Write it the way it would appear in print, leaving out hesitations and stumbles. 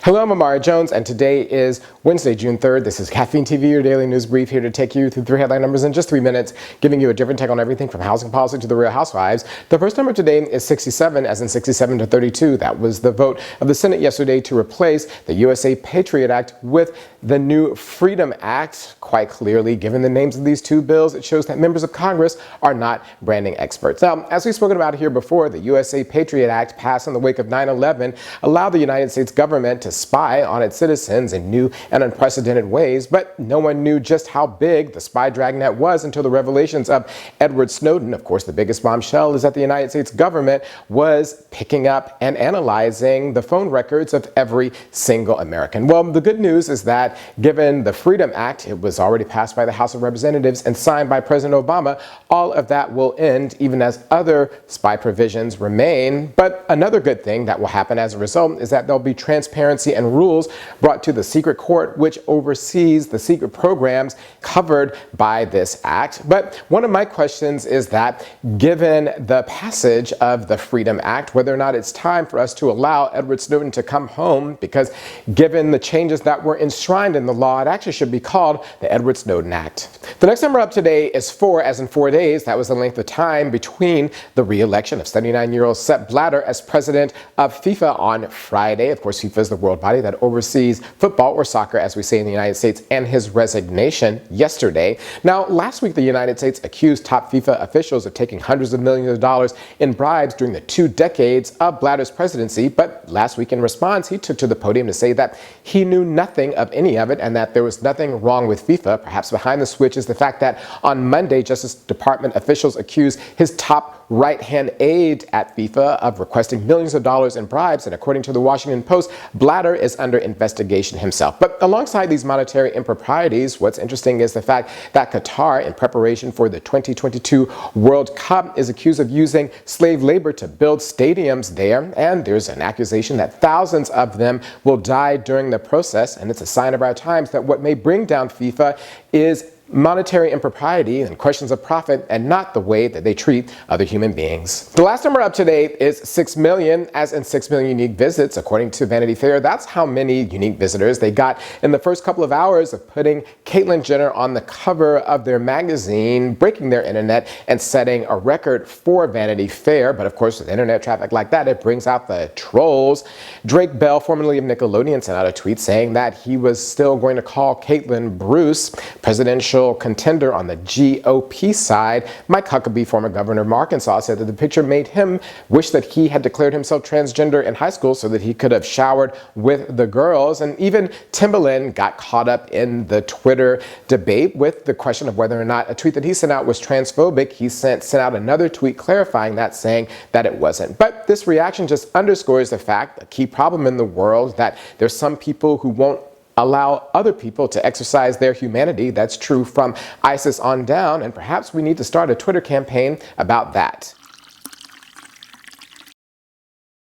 Hello, I'm Amara Jones, and today is Wednesday, June 3rd. This is Caffeine TV, your daily news brief, here to take you through 3 headline numbers in just 3 minutes, giving you a different take on everything from housing policy to the Real Housewives. The first number today is 67, as in 67 to 32. That was the vote of the Senate yesterday to replace the USA Patriot Act with the new Freedom Act. Quite clearly, given the names of these two bills, it shows that members of Congress are not branding experts. Now, as we've spoken about here before, the USA Patriot Act, passed in the wake of 9/11, allowed the United States government to spy on its citizens in new and unprecedented ways, but no one knew just how big the spy dragnet was until the revelations of Edward Snowden. Of course, the biggest bombshell is that the United States government was picking up and analyzing the phone records of every single American. Well, the good news is that given the Freedom Act, it was already passed by the House of Representatives and signed by President Obama, all of that will end even as other spy provisions remain. But another good thing that will happen as a result is that there'll be transparency and rules brought to the secret court, which oversees the secret programs covered by this act. But one of my questions is that given the passage of the Freedom Act, whether or not it's time for us to allow Edward Snowden to come home, because given the changes that were enshrined in the law, it actually should be called the Edward Snowden Act. The next number up today is 4, as in 4 days. That was the length of time between the re-election of 79-year-old Sepp Blatter as president of FIFA on Friday. Of course, FIFA is the world body that oversees football, or soccer as we say in the United States, and his resignation yesterday. Now, last week the United States accused top FIFA officials of taking hundreds of millions of dollars in bribes during the 2 decades of Blatter's presidency, but last week in response he took to the podium to say that he knew nothing of any of it and that there was nothing wrong with FIFA. Perhaps behind the switch is the fact that on Monday, Justice Department officials accused his top right-hand aide at FIFA of requesting millions of dollars in bribes, and according to the Washington Post, Blatter is under investigation himself. But alongside these monetary improprieties, what's interesting is the fact that Qatar, in preparation for the 2022 World Cup, is accused of using slave labor to build stadiums there, and there's an accusation that thousands of them will die during the process, and it's a sign of our times that what may bring down FIFA is monetary impropriety and questions of profit, and not the way that they treat other human beings. The last number up today is 6 million, as in 6 million unique visits, according to Vanity Fair. That's how many unique visitors they got in the first couple of hours of putting Caitlyn Jenner on the cover of their magazine, breaking their internet and setting a record for Vanity Fair. But of course, with internet traffic like that, it brings out the trolls. Drake Bell, formerly of Nickelodeon, sent out a tweet saying that he was still going to call Caitlyn Bruce, presidential contender on the GOP side. Mike Huckabee, former governor of Arkansas, said that the picture made him wish that he had declared himself transgender in high school so that he could have showered with the girls. And even Timbaland got caught up in the Twitter debate with the question of whether or not a tweet that he sent out was transphobic. He sent out another tweet clarifying that, saying that it wasn't. But this reaction just underscores the fact, a key problem in the world, that there's some people who won't allow other people to exercise their humanity. That's true from ISIS on down, and perhaps we need to start a Twitter campaign about that.